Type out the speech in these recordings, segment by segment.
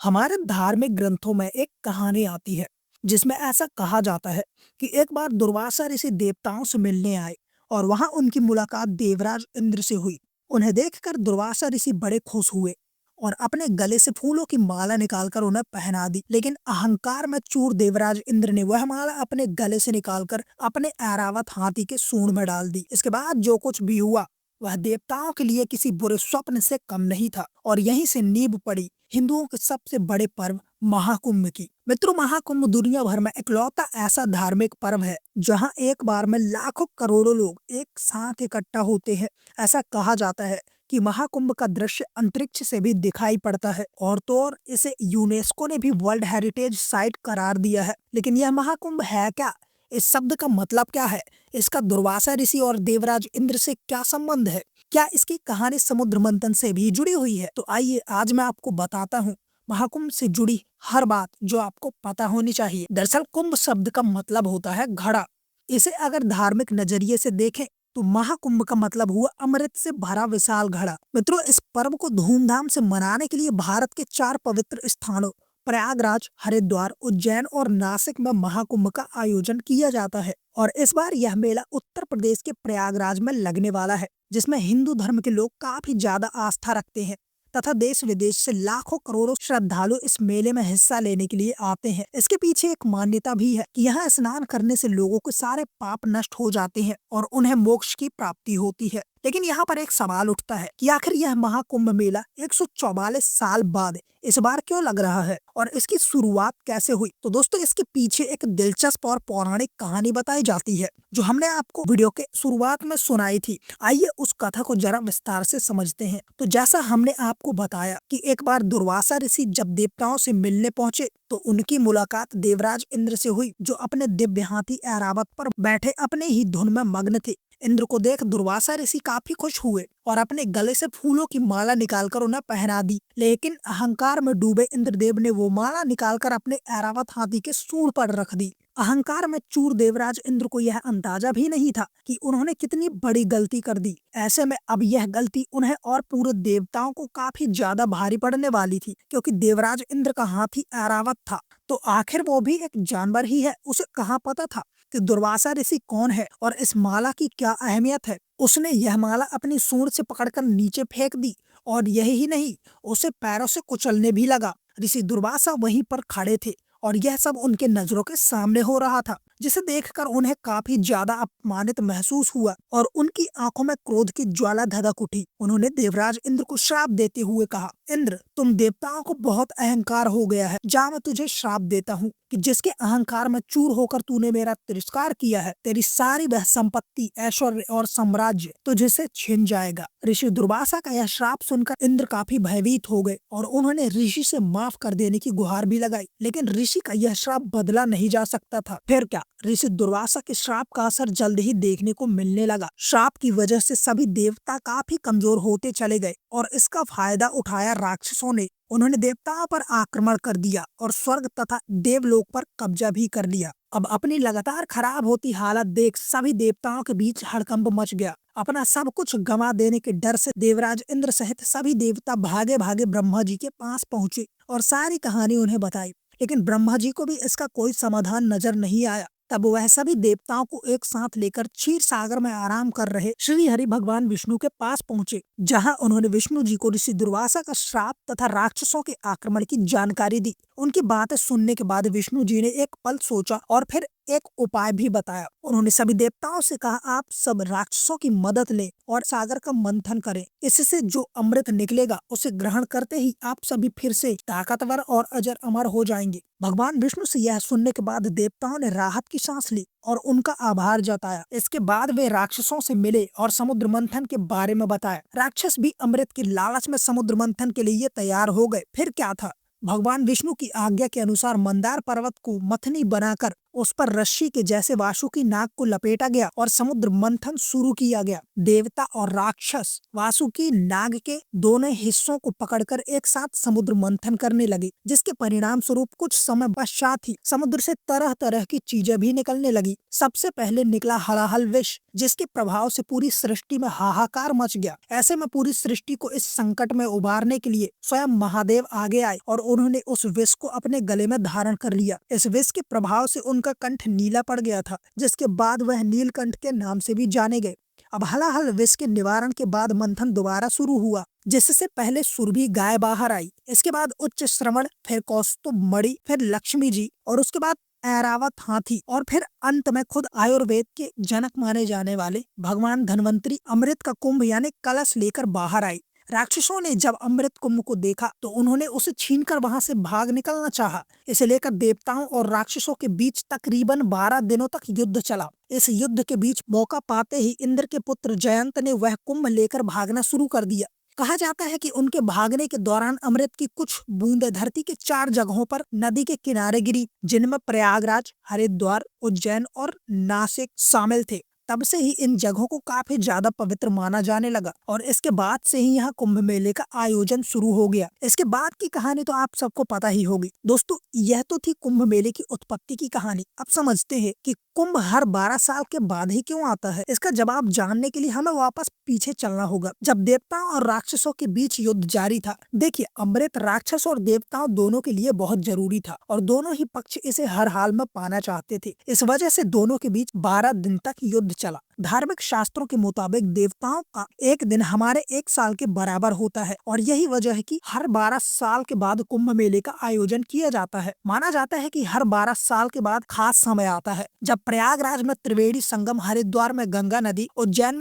हमारे धार्मिक ग्रंथों में एक कहानी आती है जिसमें ऐसा कहा जाता है कि एक बार दुर्वासा ऋषि देवताओं से मिलने आए और वहां उनकी मुलाकात देवराज इंद्र से हुई। उन्हें देखकर दुर्वासा ऋषि बड़े खुश हुए और अपने गले से फूलों की माला निकालकर उन्हें पहना दी। लेकिन अहंकार में चूर देवराज इंद्र ने वह माला अपने गले से निकालकर अपने ऐरावत हाथी के सूंड में डाल दी। इसके बाद जो कुछ भी हुआ वह देवताओं के लिए किसी बुरे स्वप्न से कम नहीं था और यहीं से नींव पड़ी हिंदुओं के सबसे बड़े पर्व महाकुंभ की। मित्रों, महाकुंभ दुनिया भर में इकलौता ऐसा धार्मिक पर्व है जहां एक बार में लाखों करोड़ों लोग एक साथ इकट्ठा होते हैं। ऐसा कहा जाता है कि महाकुंभ का दृश्य अंतरिक्ष से भी दिखाई पड़ता है और तो और इसे यूनेस्को ने भी वर्ल्ड हेरिटेज साइट करार दिया है। लेकिन यह महाकुंभ है क्या? इस शब्द का मतलब क्या है? इसका दुर्वासा ऋषि और देवराज इंद्र से क्या संबंध है? क्या इसकी कहानी समुद्र मंथन से भी जुड़ी हुई है? तो आइए आज मैं आपको बताता हूँ महाकुंभ से जुड़ी हर बात जो आपको पता होनी चाहिए। दरअसल कुंभ शब्द का मतलब होता है घड़ा। इसे अगर धार्मिक नजरिए से देखें तो महाकुंभ का मतलब हुआ अमृत से भरा विशाल घड़ा। मित्रों, इस पर्व को धूमधाम से मनाने के लिए भारत के 4 पवित्र स्थानों प्रयागराज, हरिद्वार, उज्जैन और नासिक में महाकुंभ का आयोजन किया जाता है। और इस बार यह मेला उत्तर प्रदेश के प्रयागराज में लगने वाला है, जिसमें हिंदू धर्म के लोग काफी ज्यादा आस्था रखते हैं तथा देश विदेश से लाखों करोड़ों श्रद्धालु इस मेले में हिस्सा लेने के लिए आते हैं। इसके पीछे एक मान्यता भी है कि यहाँ स्नान करने से लोगों के सारे पाप नष्ट हो जाते हैं और उन्हें मोक्ष की प्राप्ति होती है। लेकिन यहाँ पर एक सवाल उठता है कि आखिर यह महाकुंभ मेला 144 साल बाद इस बार क्यों लग रहा है और इसकी शुरुआत कैसे हुई? तो दोस्तों, इसके पीछे एक दिलचस्प और पौराणिक कहानी बताई जाती है जो हमने आपको वीडियो के शुरुआत में सुनाई थी। आइए उस कथा को जरा विस्तार से समझते हैं। तो जैसा हमने आपको बताया कि एक बार दुर्वासा ऋषि जब देवताओं से मिलने पहुंचे तो उनकी मुलाकात देवराज इंद्र से हुई, जो अपने दिव्य हाथी ऐरावत पर बैठे अपने ही धुन में मग्न थे। इंद्र को देख दुर्वासा ऋषि काफी खुश हुए और अपने गले से फूलों की माला निकालकर उन्हें पहना दी। लेकिन अहंकार में डूबे इंद्रदेव ने वो माला निकालकर अपने ऐरावत हाथी के सूंड पर रख दी। अहंकार में चूर देवराज इंद्र को यह अंदाजा भी नहीं था कि उन्होंने कितनी बड़ी गलती कर दी। ऐसे में अब यह गलती उन्हें और पूरे देवताओं को काफी ज्यादा भारी पड़ने वाली थी, क्योंकि देवराज इंद्र का हाथी ऐरावत था तो आखिर वो भी एक जानवर ही है। उसे कहाँ पता था कि दुर्वासा ऋषि कौन है और इस माला की क्या अहमियत है। उसने यह माला अपनी सूंड से पकड़कर नीचे फेंक दी और यही ही नहीं, उसे पैरों से कुचलने भी लगा। ऋषि दुर्वासा वहीं पर खड़े थे और यह सब उनके नजरों के सामने हो रहा था, जिसे देखकर उन्हें काफी ज्यादा अपमानित महसूस हुआ और उनकी आंखों में क्रोध की ज्वाला धधक उठी। उन्होंने देवराज इंद्र को श्राप देते हुए कहा, इंद्र, तुम देवताओं को बहुत अहंकार हो गया है। जा, मैं तुझे श्राप देता हूँ कि जिसके अहंकार में चूर होकर तूने मेरा तिरस्कार किया है, तेरी सारी वह संपत्ति, ऐश्वर्य और साम्राज्य तुझसे छिन जाएगा। ऋषि दुर्वासा का यह श्राप सुनकर इंद्र काफी भयभीत हो गए और उन्होंने ऋषि से माफ कर देने की गुहार भी लगाई। लेकिन ऋषि का यह श्राप बदला नहीं जा सकता था। फिर क्या, ऋषि दुर्वासा के श्राप का असर जल्द ही देखने को मिलने लगा। श्राप की वजह से सभी देवता काफी कमजोर होते चले गए और इसका फायदा उठाया राक्षसों ने। उन्होंने देवताओं पर आक्रमण कर दिया और स्वर्ग तथा देवलोक पर कब्जा भी कर लिया। अब अपनी लगातार खराब होती हालत देख सभी देवताओं के बीच हड़कंप मच गया। अपना सब कुछ गंवा देने के डर से देवराज इंद्र सहित सभी देवता भागे भागे ब्रह्मा जी के पास पहुंचे और सारी कहानी उन्हें बताई। लेकिन ब्रह्मा जी को भी इसका कोई समाधान नजर नहीं आया। तब वह सभी देवताओं को एक साथ लेकर क्षीर सागर में आराम कर रहे श्री हरि भगवान विष्णु के पास पहुंचे, जहां उन्होंने विष्णु जी को ऋषि दुर्वासा का श्राप तथा राक्षसों के आक्रमण की जानकारी दी। उनकी बातें सुनने के बाद विष्णु जी ने एक पल सोचा और फिर एक उपाय भी बताया। उन्होंने सभी देवताओं से कहा, आप सब राक्षसों की मदद लें और सागर का मंथन करें। इससे जो अमृत निकलेगा उसे ग्रहण करते ही आप सभी फिर से ताकतवर और अजर अमर हो जाएंगे। भगवान विष्णु से यह सुनने के बाद देवताओं ने राहत की सांस ली और उनका आभार जताया। इसके बाद वे राक्षसों से मिले और समुद्र मंथन के बारे में बताया। राक्षस भी अमृत की लालच में समुद्र मंथन के लिए तैयार हो गए। फिर क्या था, भगवान विष्णु की आज्ञा के अनुसार मंदार पर्वत को मथनी बनाकर उस पर रस्सी के जैसे वासुकी नाग को लपेटा गया और समुद्र मंथन शुरू किया गया। देवता और राक्षस वासुकी नाग के दोनों हिस्सों को पकड़कर एक साथ समुद्र मंथन करने लगे, जिसके परिणाम स्वरूप कुछ समय पश्चात ही समुद्र से तरह तरह की चीजें भी निकलने लगी। सबसे पहले निकला हलाहल विष, जिसके प्रभाव से पूरी सृष्टि में हाहाकार मच गया। ऐसे में पूरी सृष्टि को इस संकट में उबारने के लिए स्वयं महादेव आगे आए और उन्होंने उस विष को अपने गले में धारण कर लिया। इस विष के प्रभाव से उनका कंठ नीला पड़ गया था, जिसके बाद वह नीलकंठ के नाम से भी जाने गए। अब हलाहल विष के निवारण के बाद मंथन दोबारा शुरू हुआ, जिससे पहले सुरभि गाय बाहर आई, इसके बाद उच्च श्रवण, फिर कौस्तुभ मणि, फिर लक्ष्मी जी और उसके बाद ऐरावत हाथी और फिर अंत में खुद आयुर्वेद के जनक माने जाने वाले भगवान धन्वंतरी अमृत का कुंभ यानी कलश लेकर बाहर आए। राक्षसों ने जब अमृत कुंभ को देखा तो उन्होंने उसे छीनकर वहां से भाग निकलना चाहा। इसे लेकर देवताओं और राक्षसों के बीच तकरीबन 12 दिनों तक युद्ध चला। इस युद्ध के बीच मौका पाते ही इंद्र के पुत्र जयंत ने वह कुंभ लेकर भागना शुरू कर दिया। कहा जाता है कि उनके भागने के दौरान अमृत की कुछ बूंदें धरती के 4 जगहों पर नदी के किनारे गिरी, जिनमें प्रयागराज, हरिद्वार, उज्जैन और नासिक शामिल थे। तब से ही इन जगहों को काफी ज्यादा पवित्र माना जाने लगा और इसके बाद से ही यहाँ कुंभ मेले का आयोजन शुरू हो गया। इसके बाद की कहानी तो आप सबको पता ही होगी। दोस्तों, यह तो थी कुंभ मेले की उत्पत्ति की कहानी। अब समझते हैं कि कुंभ हर 12 साल के बाद ही क्यों आता है। इसका जवाब जानने के लिए हमें वापस पीछे चलना होगा, जब देवताओं और राक्षसों के बीच युद्ध जारी था। देखिए, अमृत राक्षस और देवताओं दोनों के लिए बहुत जरूरी था और दोनों ही पक्ष इसे हर हाल में पाना चाहते थे। इस वजह से दोनों के बीच 12 दिन तक युद्ध चला। धार्मिक शास्त्रों के मुताबिक देवताओं का एक दिन हमारे 1 साल के बराबर होता है और यही वजह है कि हर 12 साल के बाद कुंभ मेले का आयोजन किया जाता है। माना जाता है कि हर 12 साल के बाद खास समय आता है, जब प्रयागराज में त्रिवेणी संगम, हरिद्वार में गंगा नदी, उज्जैन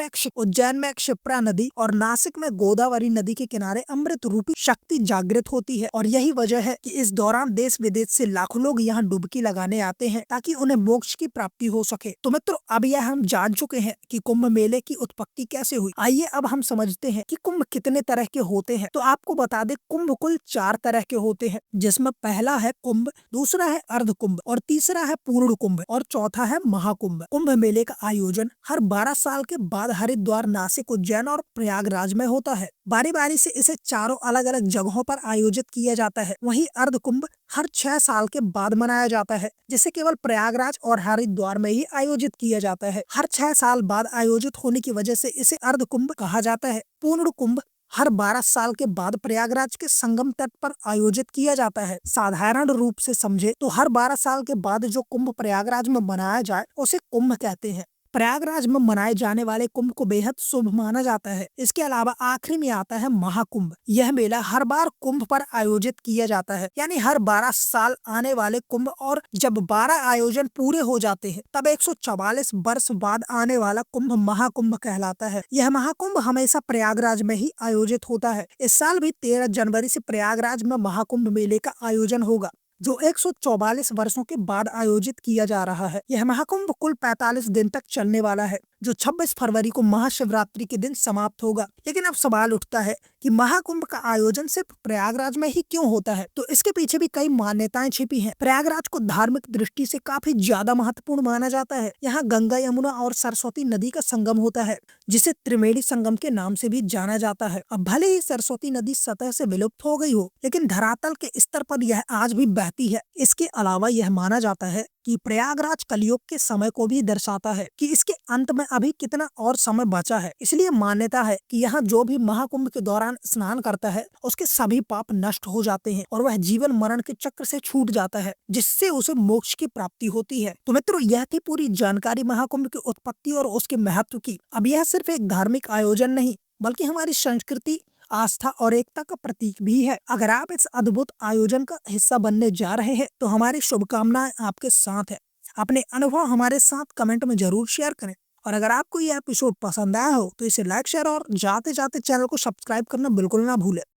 में क्षिप्रा नदी और नासिक में गोदावरी नदी के किनारे अमृत रूपी शक्ति जागृत होती है। और यही वजह है कि इस दौरान देश विदेश से लाखों लोग यहाँ डुबकी लगाने आते हैं ताकि उन्हें मोक्ष की प्राप्ति हो सके। तो मित्रों, अब यह हम जान चुके हैं कि कुंभ मेले की उत्पत्ति कैसे हुई। आइए अब हम समझते हैं कि कुंभ कितने तरह के होते हैं। तो आपको बता दें, कुंभ कुल 4 तरह के होते हैं, जिसमें पहला है कुंभ, दूसरा है अर्ध कुंभ और तीसरा है पूर्ण कुंभ और चौथा है महाकुंभ। कुंभ मेले का आयोजन हर 12 साल के बाद हरिद्वार, नासिक, उज्जैन और प्रयागराज में होता है। बारी बारी से इसे चारों अलग अलग जगहों पर आयोजित किया जाता है। वहीं अर्ध कुंभ हर 6 साल के बाद मनाया जाता है, जिसे केवल प्रयागराज और हरिद्वार में ही आयोजित किया जाता है। हर 6 साल बाद आयोजित होने की वजह से इसे अर्ध कुंभ कहा जाता है। पूर्ण कुंभ हर 12 साल के बाद प्रयागराज के संगम तट पर आयोजित किया जाता है। साधारण रूप से समझे तो हर 12 साल के बाद जो कुंभ प्रयागराज में मनाया जाए उसे कुंभ कहते हैं। प्रयागराज में मनाए जाने वाले कुंभ को बेहद शुभ माना जाता है। इसके अलावा आखिरी में आता है महाकुंभ। यह मेला हर बार कुंभ पर आयोजित किया जाता है, यानी हर 12 साल आने वाले कुंभ, और जब 12 आयोजन पूरे हो जाते हैं तब 144 वर्ष बाद आने वाला कुंभ महाकुंभ कहलाता है। यह महाकुंभ हमेशा प्रयागराज में ही आयोजित होता है। इस साल भी 13 जनवरी से प्रयागराज में महाकुंभ मेले का आयोजन होगा, जो 144 वर्षों के बाद आयोजित किया जा रहा है। यह महाकुंभ कुल 45 दिन तक चलने वाला है, जो 26 फरवरी को महाशिवरात्रि के दिन समाप्त होगा। लेकिन अब सवाल उठता है कि महाकुंभ का आयोजन सिर्फ प्रयागराज में ही क्यों होता है। तो इसके पीछे भी कई मान्यताएं छिपी हैं। प्रयागराज को धार्मिक दृष्टि से काफी ज्यादा महत्वपूर्ण माना जाता है। यहाँ गंगा, यमुना और सरस्वती नदी का संगम होता है, जिसे त्रिवेणी संगम के नाम से भी जाना जाता है। अब भले ही सरस्वती नदी सतह से विलुप्त हो गई हो, लेकिन धरातल के स्तर पर यह आज भी बहती है। इसके अलावा यह माना जाता है कि प्रयागराज कलयुग के समय को भी दर्शाता है कि इसके अंत में अभी कितना और समय बचा है। इसलिए मान्यता है कि यहाँ जो भी महाकुंभ के दौरान स्नान करता है उसके सभी पाप नष्ट हो जाते हैं और वह जीवन मरण के चक्र से छूट जाता है, जिससे उसे मोक्ष की प्राप्ति होती है। तो मित्रों, यह थी पूरी जानकारी महाकुंभ की उत्पत्ति और उसके महत्व की। अब यह सिर्फ एक धार्मिक आयोजन नहीं, बल्कि हमारी संस्कृति, आस्था और एकता का प्रतीक भी है। अगर आप इस अद्भुत आयोजन का हिस्सा बनने जा रहे हैं तो हमारी शुभकामनाएं आपके साथ है। अपने अनुभव हमारे साथ कमेंट में जरूर शेयर करें और अगर आपको यह एपिसोड पसंद आया हो तो इसे लाइक, शेयर और जाते जाते चैनल को सब्सक्राइब करना बिल्कुल ना भूलें।